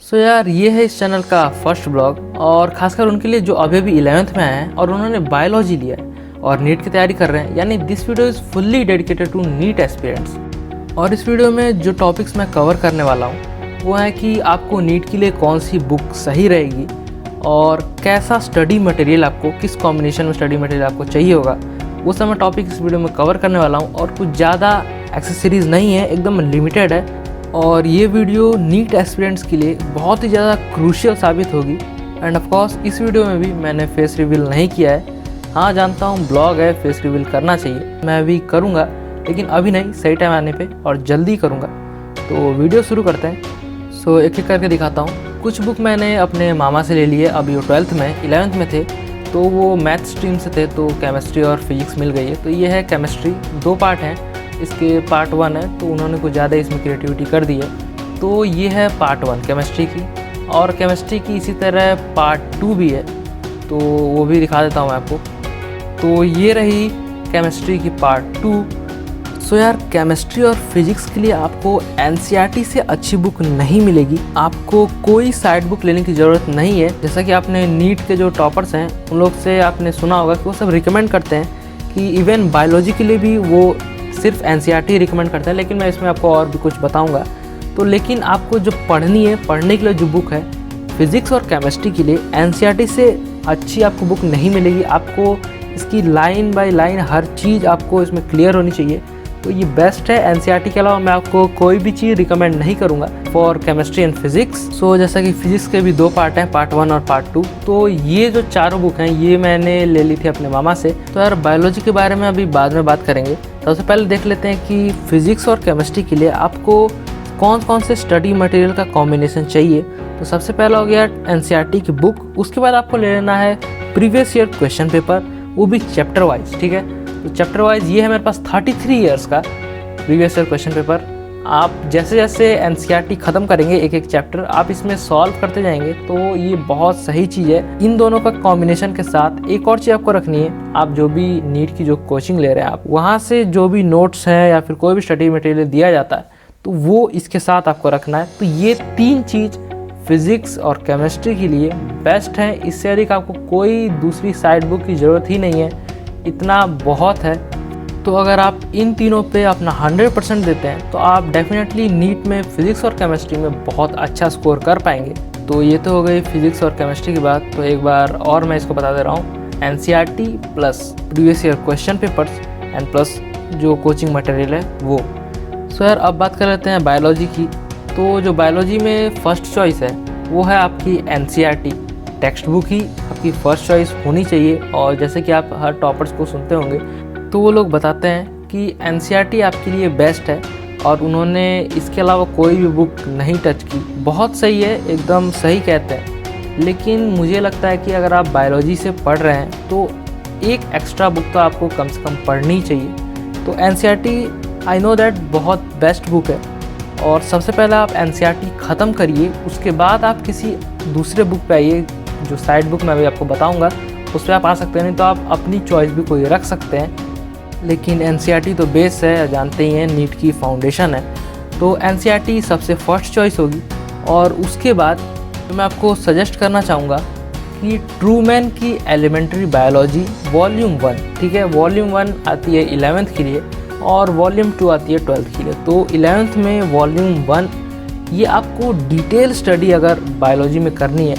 यार ये है इस चैनल का फर्स्ट ब्लॉग और खासकर उनके लिए जो अभी अभी 11th में आए हैं और उन्होंने बायोलॉजी लिया है और नीट की तैयारी कर रहे हैं। यानी this video is fully dedicated to NEET aspirants. और इस वीडियो में जो टॉपिक्स मैं कवर करने वाला हूँ वो है कि आपको नीट के लिए कौन सी बुक सही रहेगी और कैसा स्टडी मटेरियल आपको, किस कॉम्बिनेशन में स्टडी मटेरियल आपको चाहिए होगा, वो सब मैं टॉपिक इस वीडियो में कवर करने वाला हूँ। और कुछ ज़्यादा एक्सेसरीज़ नहीं है, एकदम लिमिटेड है। और ये वीडियो नीट एस्पिरेंट्स के लिए बहुत ही ज़्यादा क्रूशियल साबित होगी। एंड ऑफ कोर्स इस वीडियो में भी मैंने फेस रिवील नहीं किया है। हाँ जानता हूँ ब्लॉग है, फेस रिवील करना चाहिए, मैं अभी करूँगा, लेकिन अभी नहीं, सही टाइम आने पे और जल्दी करूँगा। तो वीडियो शुरू करते हैं। एक एक करके दिखाता हूँ। कुछ बुक मैंने अपने मामा से ले लिए, अभी वो 12th में, 11th में थे तो वो मैथ स्ट्रीम से थे, तो केमिस्ट्री और फिजिक्स मिल गई है। तो ये है केमिस्ट्री, 2 पार्ट हैं, इसके पार्ट 1 है तो उन्होंने कुछ ज़्यादा इसमें क्रिएटिविटी कर दी है। तो ये है पार्ट 1 केमिस्ट्री की। और केमिस्ट्री की इसी तरह पार्ट 2 भी है, तो वो भी दिखा देता हूँ मैं आपको। तो ये रही केमिस्ट्री की पार्ट 2। यार केमिस्ट्री और फिजिक्स के लिए आपको एनसीईआरटी से अच्छी बुक नहीं मिलेगी, आपको कोई साइड बुक लेने की ज़रूरत नहीं है। जैसा कि आपने नीट के जो टॉपर्स हैं उन लोग से आपने सुना होगा कि वो सब रिकमेंड करते हैं कि इवन बायोलॉजी के लिए भी वो सिर्फ एनसीईआरटी रिकमेंड करते हैं, लेकिन मैं इसमें आपको और भी कुछ बताऊंगा। तो लेकिन आपको जो पढ़नी है, पढ़ने के लिए जो बुक है फिज़िक्स और केमिस्ट्री के लिए, एनसीईआरटी से अच्छी आपको बुक नहीं मिलेगी। आपको इसकी लाइन बाय लाइन हर चीज़ आपको इसमें क्लियर होनी चाहिए, तो ये बेस्ट है। एनसीईआरटी के अलावा मैं आपको कोई भी चीज़ रिकमेंड नहीं करूँगा फॉर केमिस्ट्री एंड फिजिक्स। जैसा कि फिजिक्स के भी 2 पार्ट हैं, पार्ट 1 और पार्ट 2। तो ये जो चारों बुक हैं ये मैंने ले ली थी अपने मामा से। तो यार बायोलॉजी के बारे में अभी बाद में बात करेंगे। सबसे पहले देख लेते हैं कि फिजिक्स और केमिस्ट्री के लिए आपको कौन कौन से स्टडी मटेरियल का कॉम्बिनेशन चाहिए। तो सबसे पहला हो गया एनसीईआरटी की बुक, उसके बाद आपको ले लेना है प्रीवियस ईयर क्वेश्चन पेपर, वो भी चैप्टर वाइज, ठीक है। तो चैप्टर वाइज ये है मेरे पास 33 ईयर्स का प्रीवियस ईयर क्वेश्चन पेपर। आप जैसे जैसे एनसीईआरटी ख़त्म करेंगे एक एक चैप्टर, आप इसमें सॉल्व करते जाएंगे, तो ये बहुत सही चीज़ है। इन दोनों का कॉम्बिनेशन के साथ एक और चीज़ आपको रखनी है, आप जो भी नीट की जो कोचिंग ले रहे हैं, आप वहाँ से जो भी नोट्स हैं या फिर कोई भी स्टडी मटेरियल दिया जाता है तो वो इसके साथ आपको रखना है। तो ये 3 चीज़ फिज़िक्स और केमिस्ट्री के लिए बेस्ट है। इससे अधिक आपको कोई दूसरी साइड बुक की ज़रूरत ही नहीं है, इतना बहुत है। तो अगर आप इन तीनों पे अपना 100% देते हैं तो आप डेफिनेटली नीट में फिज़िक्स और केमिस्ट्री में बहुत अच्छा स्कोर कर पाएंगे। तो ये तो हो गई फिज़िक्स और केमिस्ट्री की बात। तो एक बार और मैं इसको बता दे रहा हूँ, NCERT plus previous year question papers and plus जो कोचिंग मटेरियल है वो। यार अब बात कर लेते हैं बायोलॉजी की। तो जो बायोलॉजी में फर्स्ट चॉइस है वो है आपकी एनसीईआरटी टेक्स्ट बुक ही आपकी फर्स्ट चॉइस होनी चाहिए। और जैसे कि आप हर टॉपर्स को सुनते होंगे तो वो लोग बताते हैं कि एनसीईआरटी आपके लिए बेस्ट है और उन्होंने इसके अलावा कोई भी बुक नहीं टच की। बहुत सही है, एकदम सही कहते हैं। लेकिन मुझे लगता है कि अगर आप बायोलॉजी से पढ़ रहे हैं तो एक एक्स्ट्रा बुक तो आपको कम से कम पढ़नी चाहिए। तो एनसीईआरटी आई नो दैट बहुत बेस्ट बुक है। और सबसे पहले आप एनसीईआरटी ख़त्म करिए, उसके बाद आप किसी दूसरे बुक पे आइए, जो साइड बुक मैं अभी आपको बताऊंगा उस पर आप आ सकते हैं। नहीं तो आप अपनी चॉइस भी कोई रख सकते हैं, लेकिन एनसीईआरटी तो बेस है, जानते ही हैं नीट की फाउंडेशन है। तो एनसीईआरटी सबसे फर्स्ट चॉइस होगी। और उसके बाद मैं आपको सजेस्ट करना चाहूँगा कि ट्रूमैन की एलिमेंट्री बायोलॉजी वॉल्यूम 1, ठीक है, वॉल्यूम 1 आती है 11th के लिए और वॉल्यूम 2 आती है 12th के लिए। तो 11th में वॉल्यूम 1 ये आपको डिटेल स्टडी अगर बायोलॉजी में करनी है,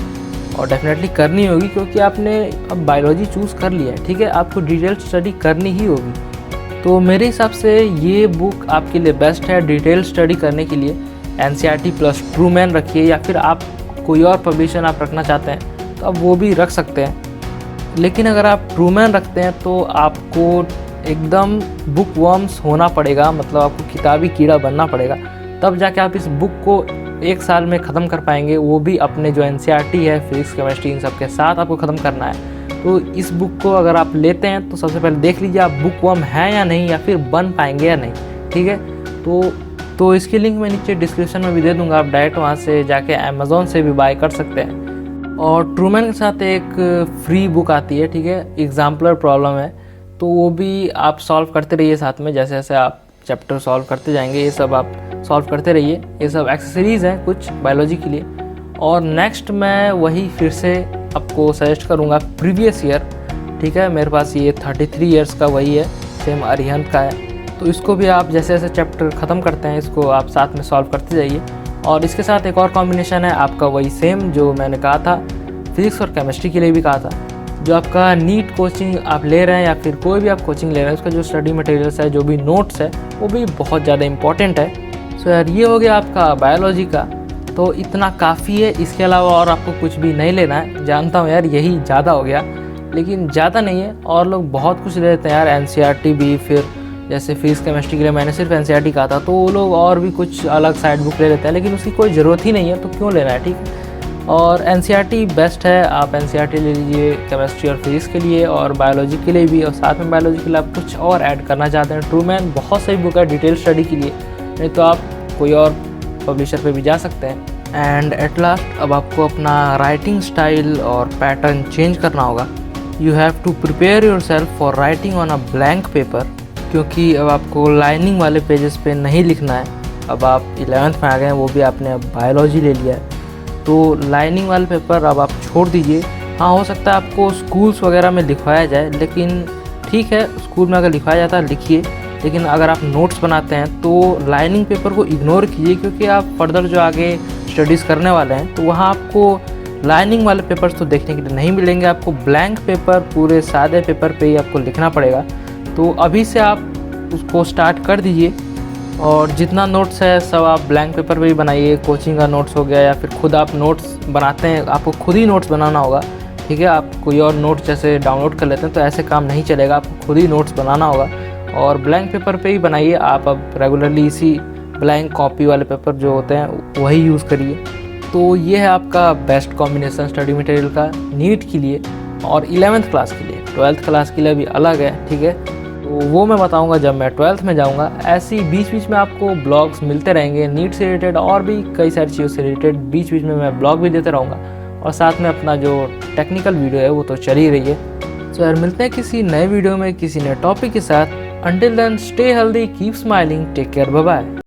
और डेफिनेटली करनी होगी क्योंकि आपने अब बायोलॉजी चूज़ कर लिया है, ठीक है, आपको डिटेल स्टडी करनी ही होगी। तो मेरे हिसाब से ये बुक आपके लिए बेस्ट है डिटेल स्टडी करने के लिए। एनसीईआरटी प्लस ट्रूमैन रखिए, या फिर आप कोई और पब्लिकेशन आप रखना चाहते हैं तो आप वो भी रख सकते हैं। लेकिन अगर आप ट्रूमैन रखते हैं तो आपको एकदम बुक वर्म्स होना पड़ेगा, मतलब आपको किताबी कीड़ा बनना पड़ेगा, तब जाके आप इस बुक को 1 साल में ख़त्म कर पाएंगे। वो भी अपने जो एनसीईआरटी है, फिजिक्स केमिस्ट्री, इन सब के साथ आपको ख़त्म करना है। तो इस बुक को अगर आप लेते हैं तो सबसे पहले देख लीजिए आप बुक वर्म है या नहीं, या फिर बन पाएंगे या नहीं, ठीक है। तो इसकी लिंक मैं नीचे डिस्क्रिप्शन में भी दे दूँगा, आप डायरेक्ट वहाँ से जाके अमेज़ोन से भी बाय कर सकते हैं। और ट्रूमैन के साथ एक फ्री बुक आती है, ठीक है, एग्जाम्पलर प्रॉब्लम है, तो वो भी आप सॉल्व करते रहिए साथ में। जैसे जैसे आप चैप्टर सॉल्व करते जाएंगे, ये सब आप सॉल्व करते रहिए। ये सब एक्सेसरीज़ हैं कुछ बायोलॉजी के लिए। और नेक्स्ट मैं वही फिर से आपको सजेस्ट करूँगा प्रीवियस ईयर, ठीक है। मेरे पास ये 33 ईयर्स का वही है, सेम अरिहंत का है। तो इसको भी आप जैसे जैसे चैप्टर ख़त्म करते हैं इसको आप साथ में सॉल्व करते जाइए। और इसके साथ एक और कॉम्बिनेशन है आपका वही सेम जो मैंने कहा था फिज़िक्स और केमिस्ट्री के लिए भी कहा था। जो आपका नीट कोचिंग आप ले रहे हैं या फिर कोई भी आप कोचिंग ले रहे हैं, उसका जो स्टडी मटेरियल्स है, जो भी नोट्स है, वो भी बहुत ज़्यादा इंपॉर्टेंट है। सो यार ये हो गया आपका बायोलॉजी का, तो इतना काफ़ी है। इसके अलावा और आपको कुछ भी नहीं लेना है। जानता हूँ यार यही ज़्यादा हो गया, लेकिन ज़्यादा नहीं है। और लोग बहुत कुछ ले लेते हैं यार, एनसीईआरटी भी, फिर जैसे फिजिक्स केमिस्ट्री के लिए मैंने सिर्फ एनसीईआरटी कहा था, तो वो लोग और भी कुछ अलग साइड बुक ले लेते हैं, लेकिन उसकी कोई ज़रूरत ही नहीं है, तो क्यों लेना है, ठीक है। और एनसीईआरटी बेस्ट है, आप एनसीईआरटी ले लीजिए केमिस्ट्री और फिजिक्स के लिए और बायोलॉजी के लिए भी। और साथ में बायोलॉजी के लिए आप कुछ और ऐड करना चाहते हैं, ट्रूमैन बहुत सही बुक है डिटेल स्टडी के लिए, नहीं तो आप कोई और पब्लिशर पे भी जा सकते हैं। एंड एट लास्ट अब आपको अपना राइटिंग स्टाइल और पैटर्न चेंज करना होगा। You have to prepare yourself for writing on a blank paper, क्योंकि अब आपको लाइनिंग वाले पेजेस पे नहीं लिखना है। अब आप 11th में आ गए हैं, वो भी आपने अब बायोलॉजी ले लिया है, तो लाइनिंग वाले पेपर अब आप छोड़ दीजिए। हाँ, हो सकता है आपको स्कूल्स वगैरह में लिखवाया जाए, लेकिन ठीक है, स्कूल में अगर लिखवाया जाता है लिखिए, लेकिन अगर आप नोट्स बनाते हैं तो लाइनिंग पेपर को इग्नोर कीजिए, क्योंकि आप फर्दर जो आगे स्टडीज़ करने वाले हैं तो वहाँ आपको लाइनिंग वाले पेपर्स तो देखने के लिए नहीं मिलेंगे। आपको ब्लैंक पेपर, पूरे सादे पेपर पे ही आपको लिखना पड़ेगा। तो अभी से आप उसको स्टार्ट कर दीजिए और जितना नोट्स है सब आप ब्लैंक पेपर पे ही बनाइए। कोचिंग का नोट्स हो गया या फिर खुद आप नोट्स बनाते हैं, आपको खुद ही नोट्स बनाना होगा, ठीक है। आप कोई और नोट्स जैसे डाउनलोड कर लेते हैं तो ऐसे काम नहीं चलेगा, आपको खुद ही नोट्स बनाना होगा और ब्लैंक पेपर पे ही बनाइए। आप अब रेगुलरली इसी ब्लैंक कॉपी वाले पेपर जो होते हैं वही यूज़ करिए। तो ये है आपका बेस्ट कॉम्बिनेशन स्टडी मटेरियल का नीट के लिए और 11th क्लास के लिए। 12th क्लास के लिए भी अलग है, ठीक है, तो वो मैं बताऊंगा जब मैं 12th में जाऊंगा। ऐसे ही बीच बीच में आपको ब्लॉग्स मिलते रहेंगे नीट से रिलेटेड और भी कई सारी चीज़ों से रिलेटेड। बीच बीच में मैं ब्लॉग भी देते रहूँगा और साथ में अपना जो टेक्निकल वीडियो है वो तो चल ही रही है। तो यार मिलते हैं किसी नए वीडियो में किसी नए टॉपिक के साथ। Until then stay healthy, keep smiling, take care, bye bye.